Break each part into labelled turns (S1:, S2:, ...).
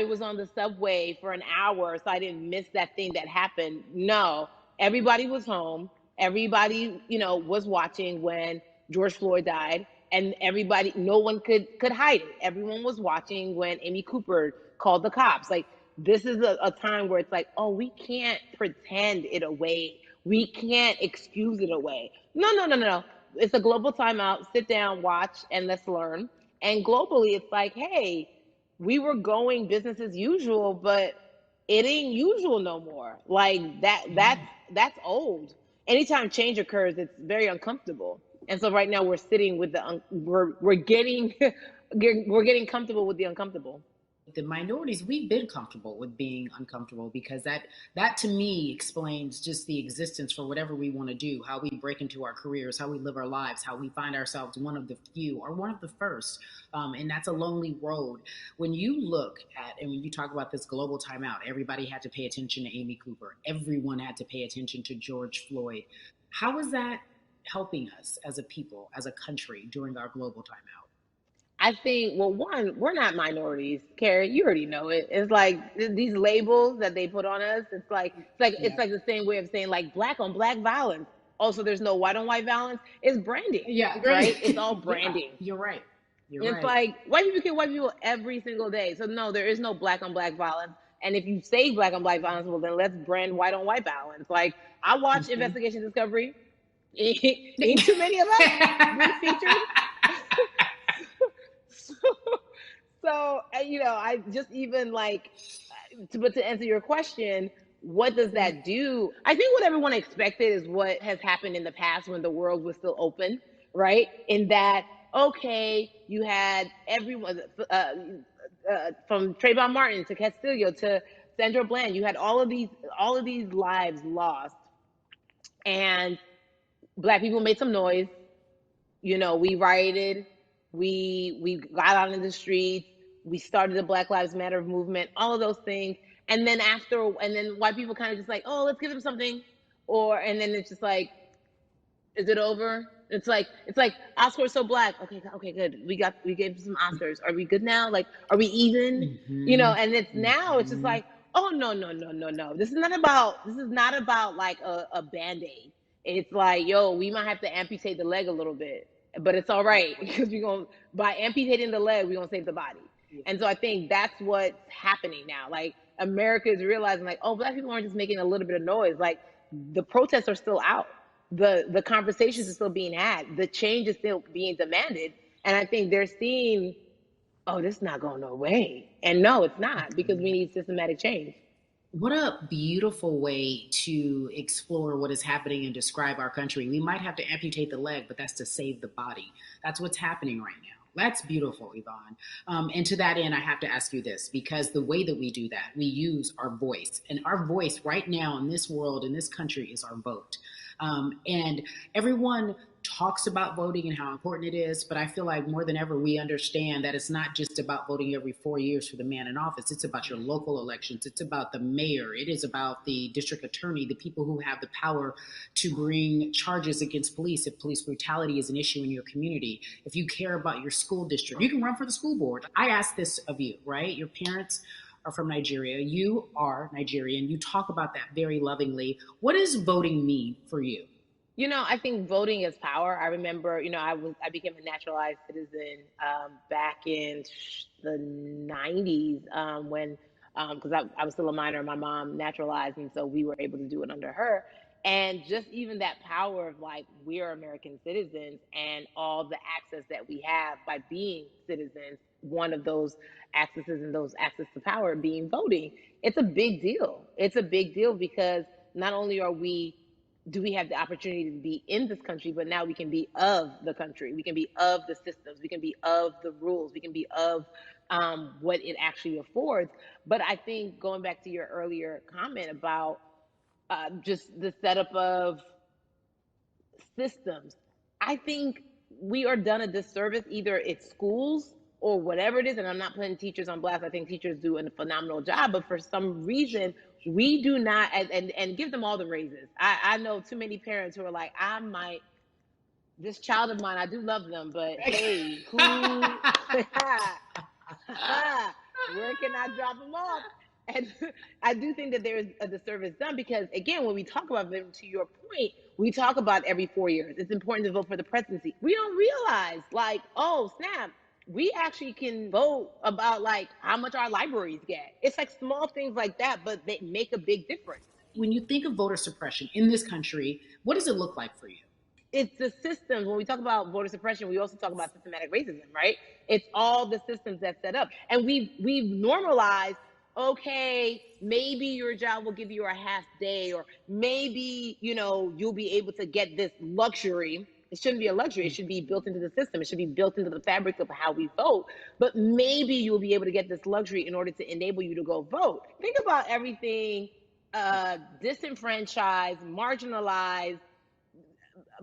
S1: I was on the subway for an hour so I didn't miss that thing that happened. No, everybody was home. Everybody, was watching when George Floyd died, and everybody, no one could hide it. Everyone was watching when Amy Cooper called the cops. Like, this is a time where it's like, oh, we can't pretend it away. We can't excuse it away. No, no, no, no, no. It's a global timeout. Sit down, watch, and let's learn. And globally, it's like, hey, we were going business as usual, but it ain't usual no more. Like that's old. Anytime change occurs, it's very uncomfortable. And so right now we're sitting with we're getting we're getting comfortable with the uncomfortable.
S2: The minorities, we've been comfortable with being uncomfortable because that to me explains just the existence for whatever we want to do, how we break into our careers, how we live our lives, how we find ourselves one of the few or one of the first. And that's a lonely road. When you look at, and when you talk about this global timeout, everybody had to pay attention to Amy Cooper, everyone had to pay attention to George Floyd. How is that helping us as a people, as a country during our global timeout?
S1: I think, well, one, we're not minorities, Carrie. You already know it. It's like these labels that they put on us. It's
S2: Yeah.
S1: like the same way of saying like black on black violence. Also, there's no white on white violence. It's branding,
S2: Yeah,
S1: right? It's all
S2: great. Yeah,
S1: branding.
S2: you're right. You're
S1: It's
S2: right.
S1: like white people kill white people every single day. So no, there is no black on black violence. And if you say black on black violence, well then let's brand white on white violence. Like I watch
S2: Mhm.
S1: Investigation Discovery. Ain't too many of us been featured. so, I just even like, but to answer your question, what does that do? I think what everyone expected is what has happened in the past when the world was still open, right? In that, okay, you had everyone from Trayvon Martin to Castillo to Sandra Bland. You had all of these lives lost, and black people made some noise. We rioted, we got out in the streets, we started the Black Lives Matter movement, all of those things. And then white people kind of just like, oh, let's give them something. And then it's just like, is it over? It's like Oscars so black. Okay, okay, good. We gave some Oscars. Are we good now? Like, are we even?
S2: Hmm.
S1: And it's just
S2: Hmm.
S1: like, oh no, no, no, no, no. This is not about like a band-aid. It's like, yo, we might have to amputate the leg a little bit, but it's all right because we're gonna by amputating the leg, we're gonna save the body.
S2: Yeah.
S1: And so I think that's what's happening now. Like America is realizing, like, oh, black people aren't just making a little bit of noise. Like the protests are still out. The conversations are still being had. The change is still being demanded. And I think they're seeing, oh, this is not going no way. And no, it's not because we need systematic change.
S2: What a beautiful way to explore what is happening and describe our country. We might have to amputate the leg, but that's to save the body. That's what's happening right now. That's beautiful, Yvonne. And to that end, I have to ask you this because the way that we do that, we use our voice. And our voice right now in this world, in this country, is our vote. And everyone talks about voting and how important it is, but I feel like more than ever we understand that it's not just about voting every 4 years for the man in office. It's about your local elections. It's about the mayor. It is about the district attorney, the people who have the power to bring charges against police if police brutality is an issue in your community. If you care about your school district, you can run for the school board. I ask this of you, right? Your parents are from Nigeria. You are Nigerian. You talk about that very lovingly. What does voting mean for you?
S1: I think voting is power. I remember, I became a naturalized citizen back in the '90s when because I was still a minor. My mom naturalized, and so we were able to do it under her. And just even that power of like we're American citizens and all the access that we have by being citizens. One of those accesses and those access to power being voting. It's a big deal. It's a big deal because not only are we do we have the opportunity to be in this country, but now we can be of the country. We can be of the systems. We can be of the rules. We can be of what it actually affords. But I think going back to your earlier comment about just the setup of systems, I think we are done a disservice either it's schools or whatever it is. And I'm not putting teachers on blast. I think teachers do a phenomenal job, but for some reason, we do not, and give them all the raises. I know too many parents who are like, this child of mine, I do love them, but hey, who, Where can I drop them off? And I do think that there is a disservice done because, again, when we talk about them, to your point, we talk about every 4 years. It's important to vote for the presidency. We don't realize, like, oh, snap, we actually can vote about like how much our libraries get. It's like small things like that, but they make a big difference.
S2: When you think of voter suppression in this country, what does it look like for you?
S1: It's the systems. When we talk about voter suppression, we also talk about systematic racism, right? It's all the systems that set up, and we've normalized. Okay, maybe your job will give you a half day, or maybe you'll be able to get this luxury. It shouldn't be a luxury. It should be built into the system. It should be built into the fabric of how we vote. But maybe you'll be able to get this luxury in order to enable you to go vote. Think about everything disenfranchised, marginalized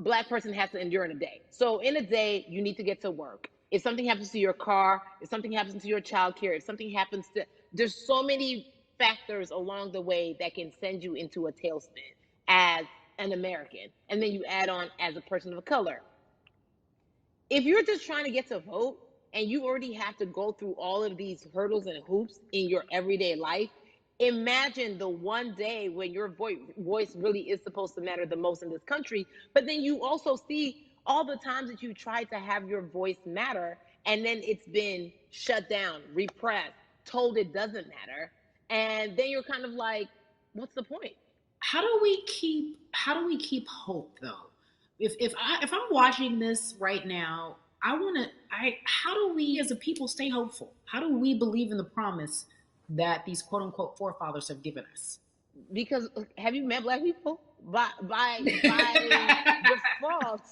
S1: Black person has to endure in a day. So in a day, you need to get to work. If something happens to your car, if something happens to your child care, if something happens to, there's so many factors along the way that can send you into a tailspin as an American. And then you add on as a person of color. If you're just trying to get to vote and you already have to go through all of these hurdles and hoops in your everyday life, imagine the one day when your voice really is supposed to matter the most in this country. But then you also see all the times that you tried to have your voice matter and then it's been shut down, repressed, told it doesn't matter. And then you're kind of like, what's the point?
S2: How do we keep hope though? If I'm watching this right now, I how do we as a people stay hopeful? How do we believe in the promise that these quote unquote forefathers have given us?
S1: Because have you met Black people? By default,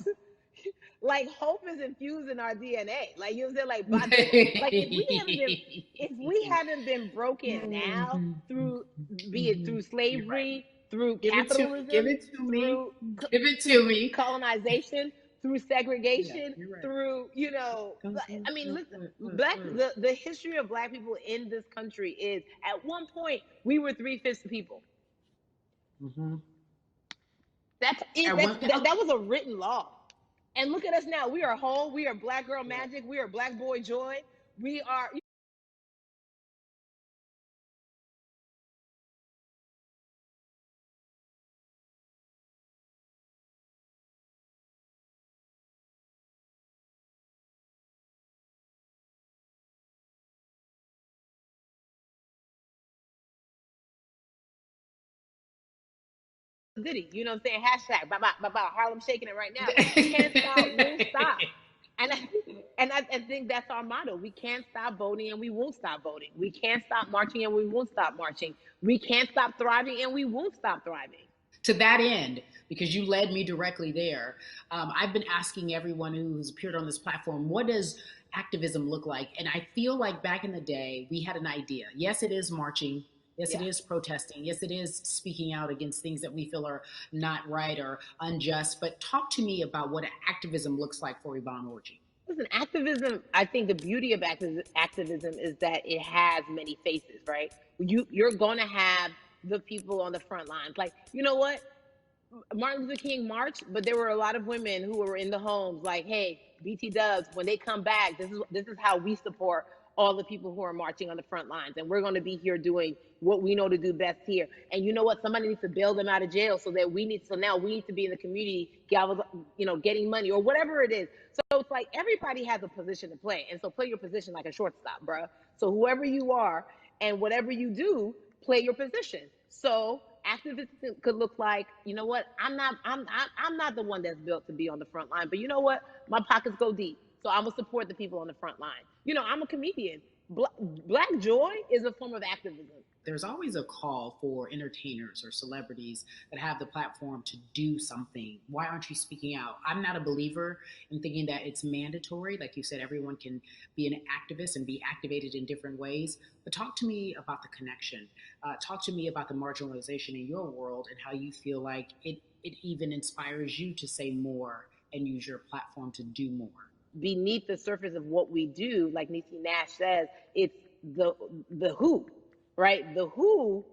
S1: like hope is infused in our DNA. Like you know what I'm saying? Like by the like if we haven't been broken now through, be it through
S2: You're right.
S1: slavery, through
S2: Give
S1: capitalism,
S2: it to me.
S1: through
S2: Give it
S1: through
S2: to me.
S1: colonization, through
S2: Yeah,
S1: segregation,
S2: you're right.
S1: through I mean, listen, the history of Black people in this country is at one point we were 3/5 the people.
S2: Mm-hmm.
S1: That's it.
S2: At one,
S1: That was a written law. And look at us now. We are whole. We are Black girl magic. We are Black boy joy. We are. Diddy, you know what I'm saying? Hashtag, Harlem shaking it right now. Can't stop, won't stop. And I think that's our motto. We can't stop voting and we won't stop voting. We can't stop marching and we won't stop marching. We can't stop thriving and we won't stop thriving.
S2: to that end, because you led me directly there, I've been asking everyone who's appeared on this platform, what does activism look like? And I feel like back in the day, we had an idea. Yes, it is marching. Yes,
S1: Yeah.
S2: it is protesting. Yes, it is speaking out against things that we feel are not right or unjust. But talk to me about what activism looks like for Yvonne Orji.
S1: Listen, activism, I think the beauty of activism is that it has many faces, right? You're going to have the people on the front lines. Like, you know what? Martin Luther King marched, but there were a lot of women who were in the homes like, hey, BT Dubs, when they come back, this is how we support all the people who are marching on the front lines. And we're going to be here doing what we know to do best here. And you know what? Somebody needs to bail them out of jail so now we need to be in the community, getting money or whatever it is. So it's like everybody has a position to play. And so play your position like a shortstop, bruh. So whoever you are and whatever you do, play your position. So activism could look like, you know what? I'm not the one that's built to be on the front line, but you know what? My pockets go deep, so I'm gonna support the people on the front line. I'm a comedian. Black joy is a form of activism.
S2: There's always a call for entertainers or celebrities that have the platform to do something. Why aren't you speaking out? I'm not a believer in thinking that it's mandatory. Like you said, everyone can be an activist and be activated in different ways. But talk to me about the connection. Talk to me about the marginalization in your world and how you feel like it even inspires you to say more and use your platform to do more.
S1: Beneath the surface of what we do, like Niecy Nash says, it's the who, right? The who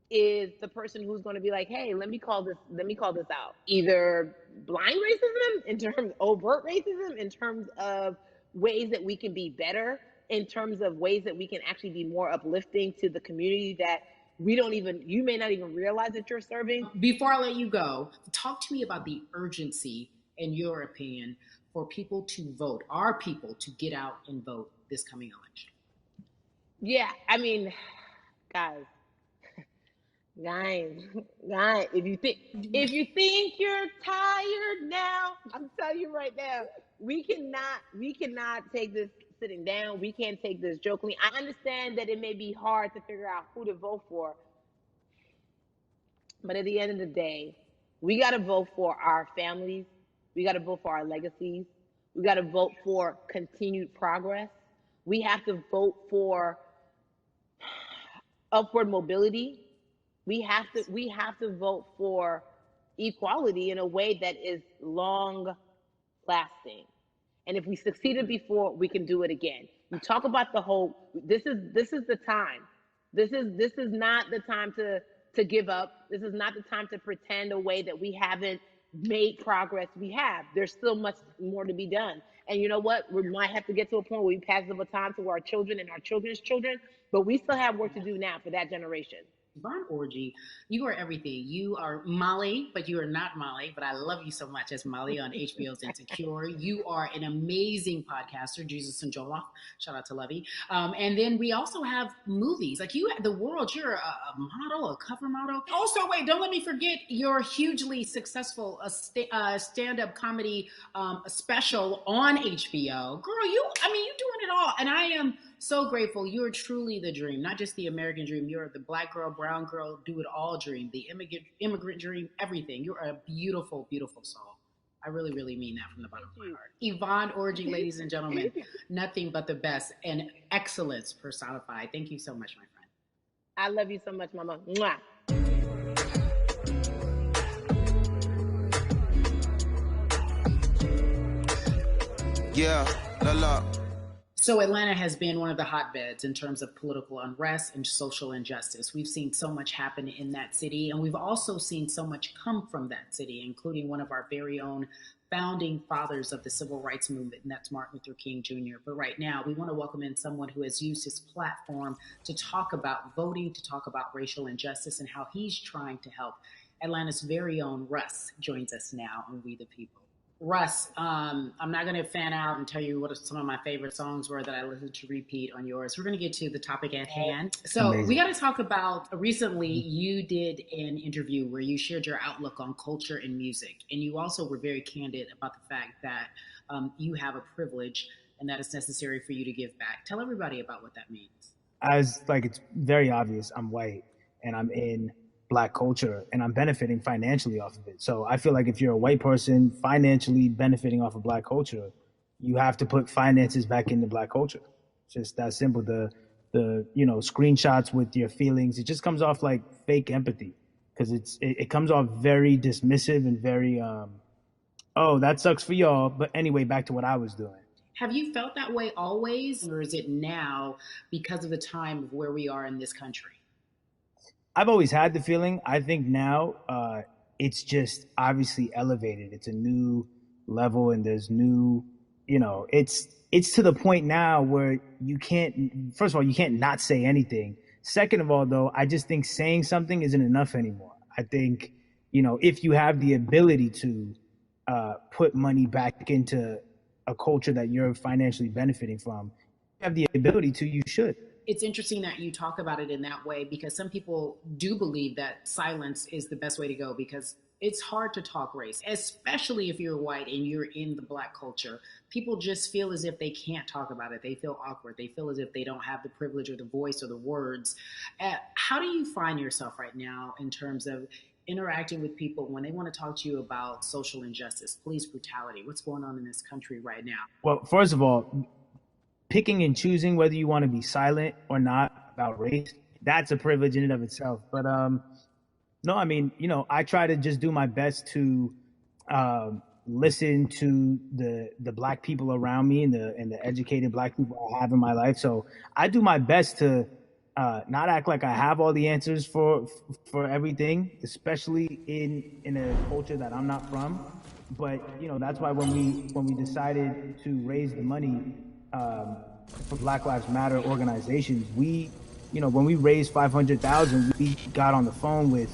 S1: is the person who's going to be like, hey, let me call this out. Either blind racism in terms of overt racism, in terms of ways that we can be better in terms of ways that we can actually be more uplifting to the community that you may not even realize that you're serving.
S2: Before I let you go, talk to me about the urgency, in your opinion, for people to vote, our people to get out and vote this coming election.
S1: Yeah, I mean, guys, guys, guys, if you think you're tired now, I'm telling you right now, we cannot take this sitting down. We can't take this jokingly. I understand that it may be hard to figure out who to vote for, but at the end of the day, we got to vote for our families. We got to vote for our legacies. We got to vote for continued progress. We have to vote for upward mobility. We have to vote for equality in a way that is long lasting. And if we succeeded before, we can do it again. You talk about the whole. This is the time. This is not the time to give up. This is not the time to pretend a way that we haven't made progress. We have. There's still much more to be done. And you know what? We might have to get to a point where we pass the baton to our children and our children's children, but we still have work to do now for that generation.
S2: Von Orgy, you are everything. You are Molly, but you are not Molly, but I love you so much as Molly on HBO's Insecure. You are an amazing podcaster, Jesus and Joloff. Shout out to Lovey. And then we also have movies. Like you, The World, you're a model, a cover model. Also, wait, don't let me forget your hugely successful stand-up comedy special on HBO. Girl, you're doing it all. And I am so grateful. You're truly the dream, not just the American dream. You're the black girl, brown girl, do it all dream, the immigrant dream, everything. You're a beautiful, beautiful soul. I really, really mean that from the bottom of my heart. Yvonne Orji, ladies and gentlemen, nothing but the best and excellence personified. Thank you so much, my friend.
S1: I love you so much, Mama. Mwah.
S3: Yeah, la la.
S2: So Atlanta has been one of the hotbeds in terms of political unrest and social injustice. We've seen so much happen in that city, and we've also seen so much come from that city, including one of our very own founding fathers of the civil rights movement, and that's Martin Luther King Jr. But right now, we want to welcome in someone who has used his platform to talk about voting, to talk about racial injustice, and how he's trying to help. Atlanta's very own Russ joins us now on We the People. Russ, I'm not going to fan out and tell you what some of my favorite songs were that I listened to repeat on yours. We're going to get to the topic at hand. So Amazing. We got to talk about, recently you did an interview where you shared your outlook on culture and music. And you also were very candid about the fact that you have a privilege and that it's necessary for you to give back. Tell everybody about what that means.
S4: It's very obvious. I'm white and I'm in Black culture and I'm benefiting financially off of it. So I feel like if you're a white person financially benefiting off of Black culture, you have to put finances back into Black culture. It's just that simple. The screenshots with your feelings, it just comes off like fake empathy because it comes off very dismissive and very, oh, that sucks for y'all. But anyway, back to what I was doing.
S2: Have you felt that way always, or is it now because of the time of where we are in this country?
S4: I've always had the feeling. I think now it's just obviously elevated. It's a new level and there's new, it's to the point now where you can't, first of all, you can't not say anything. Second of all, though, I just think saying something isn't enough anymore. I think, if you have the ability to put money back into a culture that you're financially benefiting from, you have the ability to, you should.
S2: It's interesting that you talk about it in that way because some people do believe that silence is the best way to go because it's hard to talk race, especially if you're white and you're in the Black culture. People just feel as if they can't talk about it. They feel awkward. They feel as if they don't have the privilege or the voice or the words. How do you find yourself right now in terms of interacting with people when they want to talk to you about social injustice, police brutality? What's going on in this country right now?
S4: Well, first of all, picking and choosing whether you want to be silent or not about race, that's a privilege in and of itself. But no, I try to just do my best to listen to the Black people around me and the educated Black people I have in my life. So I do my best to not act like I have all the answers for everything, especially in a culture that I'm not from. But that's why when we decided to raise the money, for Black Lives Matter organizations, we, when we raised 500,000, we got on the phone with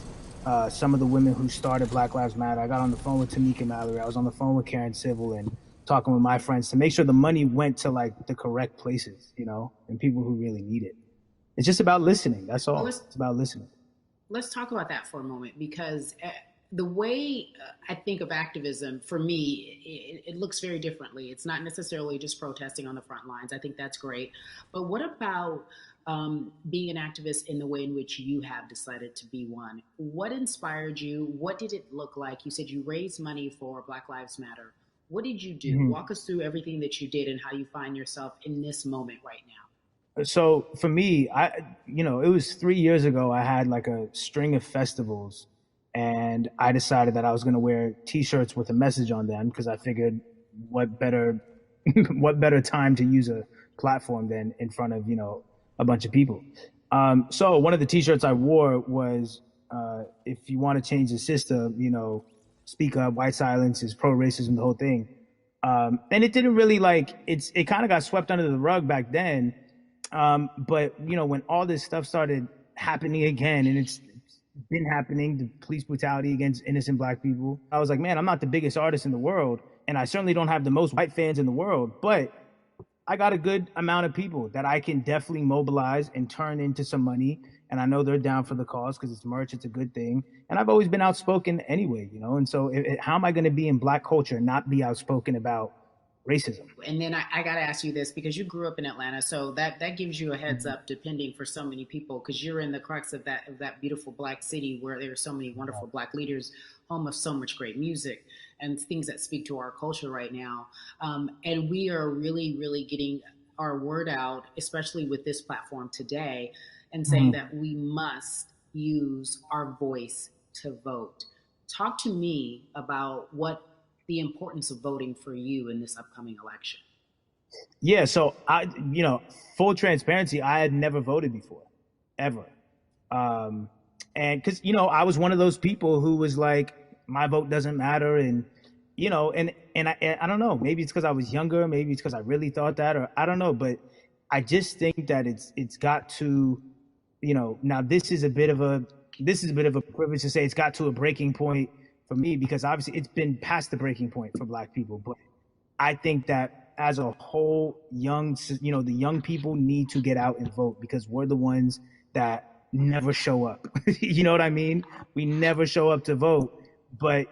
S4: some of the women who started Black Lives Matter. I got on the phone with Tamika Mallory. I was on the phone with Karen Civil and talking with my friends to make sure the money went to like the correct places, and people who really need it. It's just about listening. That's all. It's about listening.
S2: Let's talk about that for a moment, because the way I think of activism, for me, it looks very differently. It's not necessarily just protesting on the front lines. I think that's great. But what about being an activist in the way in which you have decided to be one? What inspired you? What did it look like? You said you raised money for Black Lives Matter. What did you do? Mm-hmm. Walk us through everything that you did and how you find yourself in this moment right now.
S4: So for me, it was 3 years ago. I had like a string of festivals, and I decided that I was going to wear T-shirts with a message on them because I figured, what better time to use a platform than in front of a bunch of people. So one of the T-shirts I wore was, "If you want to change the system, speak up. White silence is pro-racism." The whole thing, and it didn't really it kind of got swept under the rug back then. But when all this stuff started happening again, and it's been happening, the police brutality against innocent Black people, I was like, man, I'm not the biggest artist in the world, and I certainly don't have the most white fans in the world, but I got a good amount of people that I can definitely mobilize and turn into some money. And I know they're down for the cause because it's merch. It's a good thing. And I've always been outspoken anyway, And so how am I going to be in Black culture and not be outspoken about racism?
S2: And then I got to ask you this, because you grew up in Atlanta, so that gives you a heads up, depending for so many people, because you're in the crux of that beautiful Black city where there are so many wonderful Black leaders, home of so much great music and things that speak to our culture right now. And we are really, really getting our word out, especially with this platform today, and saying that we must use our voice to vote. Talk to me about what the importance of voting for you in this upcoming election.
S4: Yeah, so full transparency, I had never voted before, ever. And because, I was one of those people who was like, my vote doesn't matter. And, and I don't know, maybe it's because I was younger, maybe it's because I really thought that, or I don't know, but I just think that it's got to, now this is a bit of a privilege to say it's got to a breaking point for me, because obviously it's been past the breaking point for Black people. But I think that as a whole, the young people need to get out and vote, because we're the ones that never show up. You know what I mean? We never show up to vote, but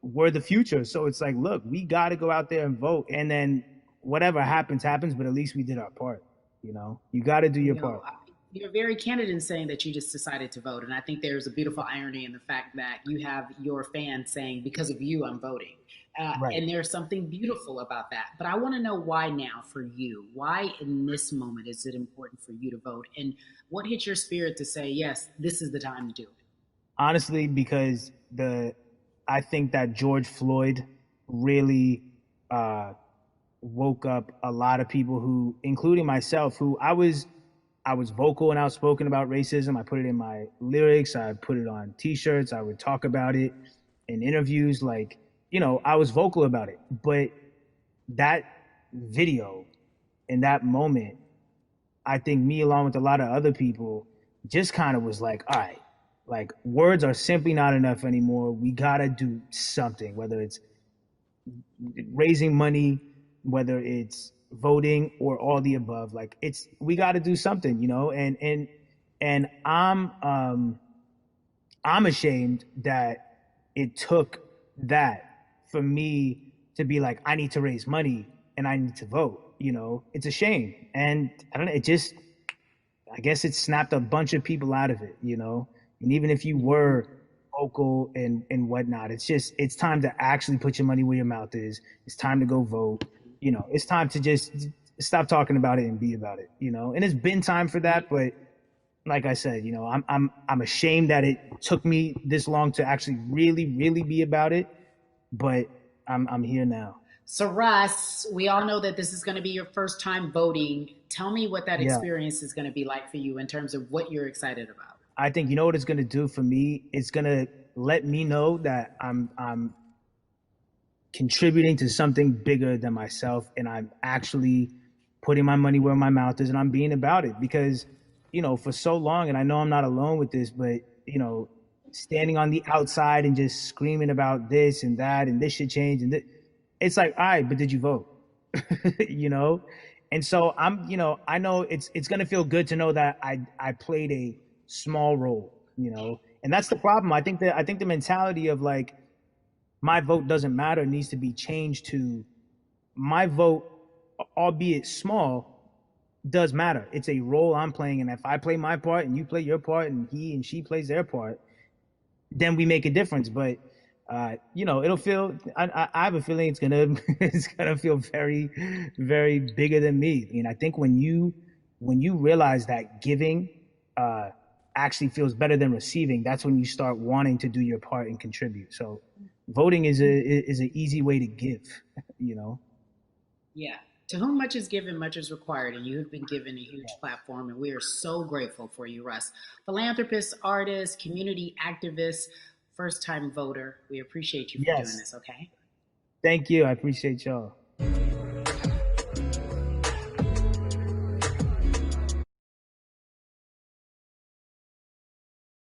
S4: we're the future. So it's like, look, we got to go out there and vote, and then whatever happens, but at least we did our part. You got to do your part.
S2: You're very candid in saying that you just decided to vote. And I think there's a beautiful irony in the fact that you have your fans saying, because of you, I'm voting. Right. And there's something beautiful about that. But I want to know why now for you. Why in this moment is it important for you to vote? And what hit your spirit to say, yes, this is the time to do it?
S4: Honestly, because I think that George Floyd really woke up a lot of people who, including myself, who I was vocal and outspoken about racism. I put it in my lyrics. I put it on T-shirts. I would talk about it in interviews. I was vocal about it. But that video in that moment, I think me, along with a lot of other people, just kind of was like, all right, words are simply not enough anymore. We got to do something, whether it's raising money, whether it's voting, or all the above. We got to do something, and I'm ashamed that it took that for me to be like, I need to raise money and I need to vote. It's a shame. And I don't know, I guess it snapped a bunch of people out of it, and even if you were vocal and whatnot, it's time to actually put your money where your mouth is. It's time to go vote. It's time to just stop talking about it and be about it, and it's been time for that. But like I said, I'm ashamed that it took me this long to actually really, really be about it. But I'm here now.
S2: So Russ, we all know that this is going to be your first time voting. Tell me what that experience is going to be like for you in terms of what you're excited about.
S4: I think, what it's going to do for me? It's going to let me know that I'm contributing to something bigger than myself, and I'm actually putting my money where my mouth is, and I'm being about it because, for so long, and I know I'm not alone with this, but, standing on the outside and just screaming about this and that and this should change it's like, all right, but did you vote? you know? And so I know it's gonna feel good to know that I played a small role, and that's the problem. I think the mentality of like my vote doesn't matter needs to be changed to my vote, albeit small, does matter. It's a role I'm playing, and if I play my part and you play your part and he and she plays their part, then we make a difference. But it'll feel. I have a feeling it's gonna it's gonna feel very, very bigger than me. I think when you realize that giving actually feels better than receiving, that's when you start wanting to do your part and contribute. So, voting is an easy way to give.
S2: Yeah. To whom much is given, much is required, and you have been given a huge platform, and we are so grateful for you, Russ. Philanthropist, artist, community activist, first-time voter. We appreciate you for doing this, okay?
S4: Thank you. I appreciate y'all.